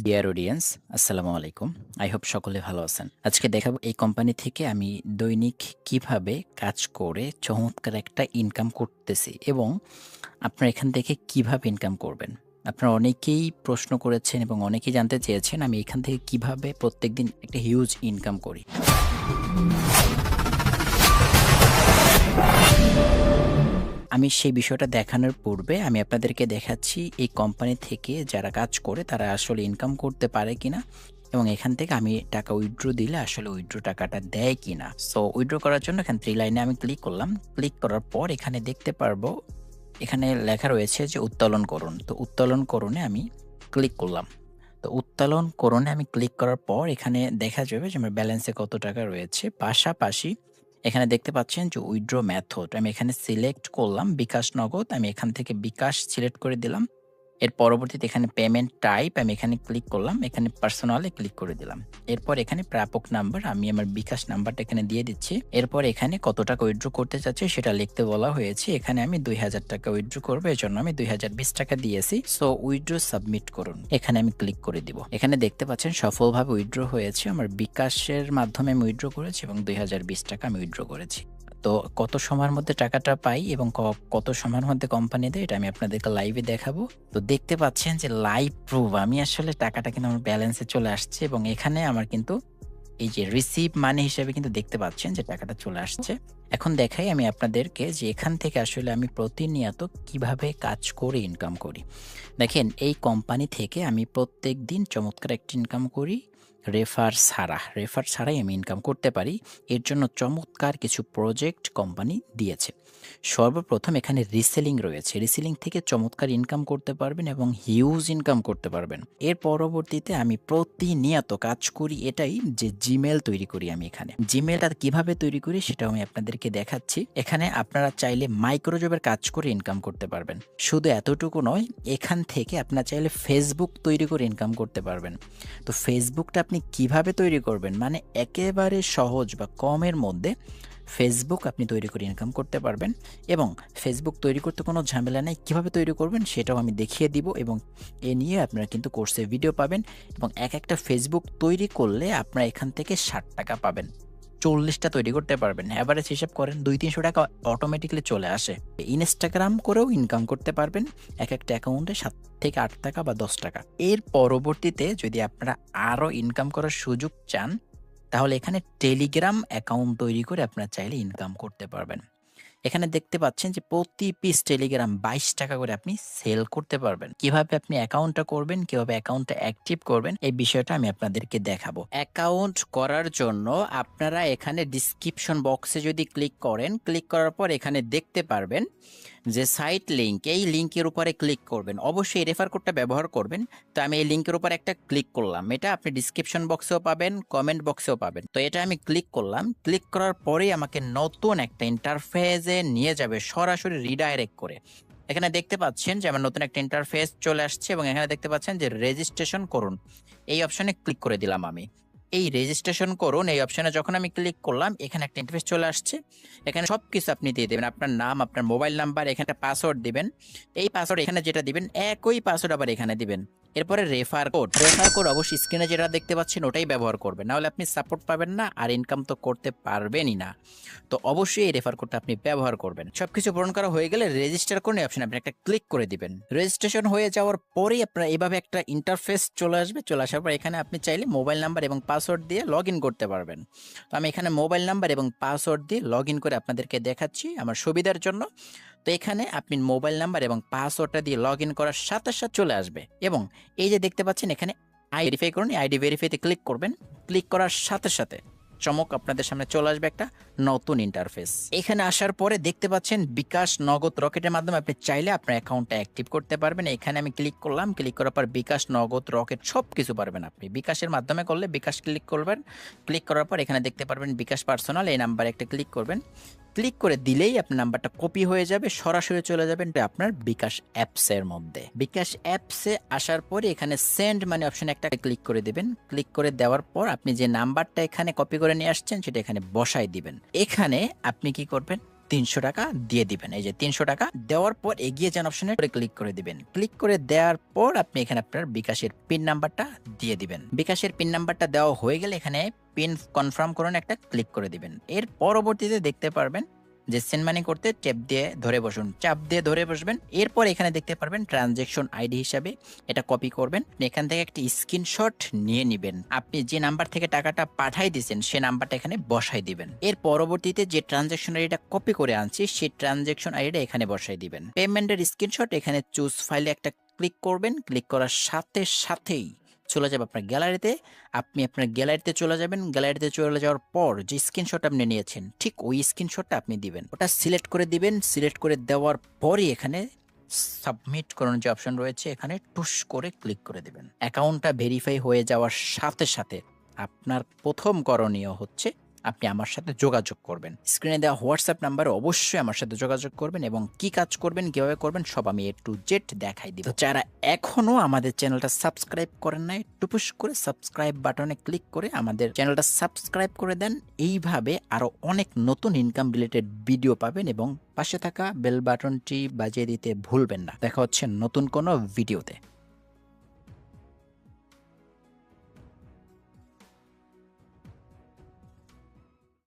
Dear audience, আসসালামু আলাইকুম। I hope সকলে ভালো আছেন। আজকে দেখাবো এই কোম্পানি থেকে আমি দৈনিক কিভাবে কাজ করে চমৎকার একটা ইনকাম করতেছি এবং আপনারা এখান থেকে কিভাবে ইনকাম করবেন। আপনারা অনেকেই প্রশ্ন করেছেন এবং অনেকেই জানতে চেয়েছেন আমি এখান থেকে কিভাবে প্রত্যেকদিন একটা হিউজ ইনকাম করি। আমি সেই বিষয়টা দেখানোর পূর্বে আমি আপনাদেরকে দেখাচ্ছি এই কোম্পানি থেকে যারা কাজ করে তারা আসলে ইনকাম করতে পারে কিনা এবং এখান থেকে আমি টাকা উইথড্র দিলে আসলে উইথড্র টাকাটা দেয় কিনা। সো উইথড্র করার জন্য এখানে 3 লাইনে আমি ক্লিক করলাম। ক্লিক করার পর এখানে দেখতে পারবো এখানে লেখা রয়েছে যে উত্তোলন করুন। তো উত্তোলন করুনে আমি ক্লিক করলাম। তো উত্তোলন করুনে আমি ক্লিক করার পর এখানে দেখা যাবে যে আমার ব্যালেন্সে কত টাকা রয়েছে। পাশাপাশি এখানে দেখতে পাচ্ছেন যে উইথড্র মেথড আমি এখানে সিলেক্ট করলাম বিকাশ নগদ। আমি এখান থেকে বিকাশ সিলেক্ট করে দিলাম। এর পরবর্তীতে এখানে পেমেন্ট টাইপ আমি এখানে ক্লিক করলাম। এখানে পার্সোনালে ক্লিক করে দিলাম। এরপর এখানে প্রাপক নাম্বার আমি আমার বিকাশ নাম্বারটা এখানে দিয়ে দিচ্ছি। এরপর এখানে কত টাকা উইথড্র করতে চাচ্ছি সেটা লিখতে বলা হয়েছে। এখানে আমি ২০০০ টাকা উইথড্র করব। এজন্য আমি ২০২০ টাকা দিয়েছি। সো উইথড্র সাবমিট করুন। এখানে আমি ক্লিক করে দিব। এখানে দেখতে পাচ্ছেন সফলভাবে উইথড্র হয়েছে। আমার বিকাশের মাধ্যমে আমি উইথড্র করেছি এবং ২০২০ টাকা আমি উইথড্র করেছি। তো কত সময়ের মধ্যে টাকাটা পাই এবং কত সময়ের মধ্যে কোম্পানি দেয় এটা আমি আপনাদেরকে লাইভে দেখাবো। তো দেখতে পাচ্ছেন যে লাইভ প্রুফ আমি আসলে টাকাটা কিন্তু আমার ব্যালেন্সে চলে আসছে এবং এখানে আমার কিন্তু এই যে রিসিভ মানি হিসেবে কিন্তু দেখতে পাচ্ছেন যে টাকাটা চলে আসছে। এখন দেখাই আমি আপনাদেরকে যে এখান থেকে আসলে আমি প্রতিনিয়ত কিভাবে কাজ করে ইনকাম করি। দেখেন এই কোম্পানি থেকে আমি প্রত্যেকদিন চমৎকার একটা ইনকাম করি রেফার ছাড়াই আমি ইনকাম করতে পারি। এর জন্য চমৎকার কিছু প্রজেক্ট কোম্পানি দিয়েছে। সর্বপ্রথম এখানে রিসেলিং রয়েছে। রিসেলিং থেকে চমৎকার ইনকাম করতে পারবেন এবং হিউজ ইনকাম করতে পারবেন। এর পরবর্তীতে আমি প্রতিনিয়ত কাজ করি এটাই যে জিমেইল তৈরি করি আমি এখানে। জিমেইলটা কিভাবে তৈরি করি সেটাও আমি আপনাদেরকে দেখাচ্ছি। এখানে আপনারা চাইলে মাইক্রোজবের কাজ করে ইনকাম করতে পারবেন। শুধু এতটুকু নয়, এখান থেকে আপনারা চাইলে ফেসবুক তৈরি করে ইনকাম করতে পারবেন। তো ফেসবুকটা আপনি কিভাবে তৈরি করবেন মানে একেবারে সহজ বা কমের মধ্যে ফেসবুক আপনি তৈরি করে ইনকাম করতে পারবেন এবং ফেসবুক তৈরি করতে কোনো ঝামেলা নেই। কিভাবে তৈরি করবেন সেটাও আমি দেখিয়ে দিব এবং এ নিয়ে আপনারা কিন্তু কোর্সে ভিডিও পাবেন এবং একটা ফেসবুক তৈরি করলে আপনারা এখান থেকে ৬০ টাকা পাবেন। ৪০টা তৈরি করতে পারবেন। এভারেজ হিসাব করেন ২-৩০০ টাকা অটোমেটিক্যালি চলে আসে। ইনস্টাগ্রাম করেও ইনকাম করতে পারবেন একটা অ্যাকাউন্টে ৭ থেকে ৮ টাকা বা ১০ টাকা। এর পরবর্তীতে যদি আপনারা আরও ইনকাম করার সুযোগ চান তাহলে এখানে টেলিগ্রাম অ্যাকাউন্ট তৈরি করে আপনারা চাইলে ইনকাম করতে পারবেন। এখানে দেখতে পাচ্ছেন যে প্রতি পিস টেলিগ্রাম ২২ টাকা করে আপনি সেল করতে পারবেন। কিভাবে আপনি অ্যাকাউন্টটা করবেন, কিভাবে অ্যাকাউন্টটা অ্যাক্টিভ করবেন এই বিষয়টা আমি আপনাদেরকে দেখাবো। অ্যাকাউন্ট করার জন্য আপনারা এখানে ডেসক্রিপশন বক্সে যদি ক্লিক করেন, ক্লিক করার পর এখানে দেখতে পারবেন যে সাইট লিংক, এই লিংকের উপরে ক্লিক করবেন। অবশ্যই রেফার কোডটা ব্যবহার করবেন। তো আমি এই লিংকের উপর একটা ক্লিক করলাম। এটা আপনি ডেসক্রিপশন বক্সেও পাবেন, কমেন্ট বক্সেও পাবেন। তো এটা আমি ক্লিক করলাম। ক্লিক করার পরেই আমাকে নতুন একটা ইন্টারফেসে নিয়ে যাবে সরাসরি রিডাইরেক্ট করে। এখানে দেখতে পাচ্ছেন যে আমার নতুন একটা ইন্টারফেস চলে আসছে এবং এখানে দেখতে পাচ্ছেন যে রেজিস্ট্রেশন করুন। এই অপশনে ক্লিক করে দিলাম আমি। এই রেজিস্ট্রেশন করুন এই অপশনে যখন আমি ক্লিক করলাম এখানে একটা ইন্টারফেস চলে আসছে। এখানে সবকিছু আপনি দিয়ে দেবেন। আপনার নাম, আপনার মোবাইল নাম্বার, এখানে একটা পাসওয়ার্ড দিবেন। এই পাসওয়ার্ড এখানে যেটা দিবেন একই পাসওয়ার্ড আবার এখানে দিবেন। এরপরে রেফার কোড অবশ্যই স্ক্রিনে যেটা দেখতে পাচ্ছেন ওটাই ব্যবহার করবেন। নাহলে আপনি সাপোর্ট পাবেন না আর ইনকাম তো করতে পারবেনই না। তো অবশ্যই এই রেফার কোডটা আপনি ব্যবহার করবেন। সবকিছু পূরণ করা হয়ে গেলে রেজিস্টার করুন এই অপশনে আপনি একটা ক্লিক করে দিবেন। রেজিস্ট্রেশন হয়ে যাওয়ার পরেই আপনার এভাবে একটা ইন্টারফেস চলে আসবে। চলে আসার পর এখানে আপনি চাইলে মোবাইল নাম্বার এবং পাসওয়ার্ড দিয়ে লগইন করতে পারবেন। তো আমি এখানে মোবাইল নাম্বার এবং পাসওয়ার্ড দিয়ে লগইন করে আপনাদেরকে দেখাচ্ছি আমার সুবিধার জন্য। তো এখানে আপনি মোবাইল নাম্বার এবং পাসওয়ার্ডটা দিয়ে লগইন করার সাথে সাথে চলে আসবে এবং এই যে দেখতে পাচ্ছেন এখানে আইডি ভেরিফাই করুন। আইডি ভেরিফাইতে ক্লিক করবেন। ক্লিক করার সাথে সাথে চমক আপনাদের সামনে চলে আসবে একটা নতুন ইন্টারফেস। এখানে আসার পরে দেখতে পাচ্ছেন বিকাশ নগদ রকেটের মাধ্যমে আপনি চাইলে আপনার অ্যাকাউন্টটা অ্যাক্টিভ করতে পারবেন। এখানে আমি ক্লিক করলাম। ক্লিক করার পর বিকাশ নগদ রকেট সবকিছু পারবেন আপনি। বিকাশের মাধ্যমে করলে বিকাশ ক্লিক করবেন। ক্লিক করার পর এখানে দেখতে পারবেন বিকাশ পার্সোনাল, এই নাম্বারে একটা ক্লিক করবেন। ক্লিক করে দিলেই আপনার নাম্বারটা কপি হয়ে যাবে, সরাসরি চলে যাবেন আপনার বিকাশ অ্যাপসের মধ্যে। বিকাশ অ্যাপসে আসার পরে এখানে সেন্ড মানি অপশনে একটা ক্লিক করে দিবেন। ক্লিক করে দেওয়ার পর আপনি যে নাম্বারটা এখানে কপি করে নিয়ে আসছেন সেটা এখানে বসাই দিবেন। এখানে আপনি কি করবেন, ৳300 দিয়ে দিবেন। এই যে ৳300 দেওয়ার পর এগিয়ে যান অপশনে ক্লিক করে দিবেন। ক্লিক করে দেওয়ার পর আপনি এখানে আপনার বিকাশের পিন নাম্বারটা দিয়ে দিবেন। বিকাশের পিন নাম্বারটা দেওয়া হয়ে গেলে এখানে পিন কনফার্ম করুন একটা ক্লিক করে দিবেন। এর পরবর্তীতে দেখতে পারবেন যে সেন্ড মানি করতে চাপ দিয়ে ধরে বসবেন। এরপর এখানে দেখতে পারবেন ট্রানজ্যাকশন আইডি হিসাবে এটা কপি করবেন। এখান থেকে একটি স্ক্রিনশট নিয়ে নিবেন। আপনি যে নাম্বার থেকে টাকাটা পাঠাই দিয়েছেন সে নাম্বারটা এখানে বসাই দিবেন। এর পরবর্তীতে যে ট্রানজ্যাকশন আইডিটা কপি করে আনছি সেই ট্রানজ্যাকশন আইডিটা এখানে বসাই দিবেন। পেমেন্টের স্ক্রিনশট এখানে চুজ ফাইলে একটা ক্লিক করবেন। ক্লিক করার সাথে সাথেই চলে যাবে আপনার গ্যালারিতে। আপনি আপনার গ্যালারিতে চলে যাবেন। গ্যালারিতে চলে যাওয়ার পর যে স্ক্রিনশট আপনি নিয়েছেন ঠিক ওই স্ক্রিনশটটা আপনি দিবেন। ওটা সিলেক্ট করে দিবেন। সিলেক্ট করে দেওয়ার পরই এখানে সাবমিট করার যে অপশন রয়েছে এখানে টুস করে ক্লিক করে দিবেন। অ্যাকাউন্টটা ভেরিফাই হয়ে যাওয়ার সাথে সাথে আপনার প্রথম করণীয় হচ্ছে আপনি আমার সাথে যোগাযোগ করবেন। স্ক্রিনে দেওয়া হোয়াটসঅ্যাপ নাম্বারে অবশ্যই আমার সাথে যোগাযোগ করবেন এবং কি কাজ করবেন, কিভাবে করবেন সব আমি A to Z দেখাই দিব। তো যারা এখনো আমাদের চ্যানেলটা সাবস্ক্রাইব করেন নাই, টুপুস করে সাবস্ক্রাইব বাটনে ক্লিক করে আমাদের চ্যানেলটা সাবস্ক্রাইব করে দেন। এইভাবে আরো অনেক নতুন ইনকাম রিলেটেড ভিডিও পাবেন এবং পাশে থাকা বেল বাটনটি বাজিয়ে দিতে ভুলবেন না। দেখা হচ্ছে নতুন কোনো ভিডিওতে।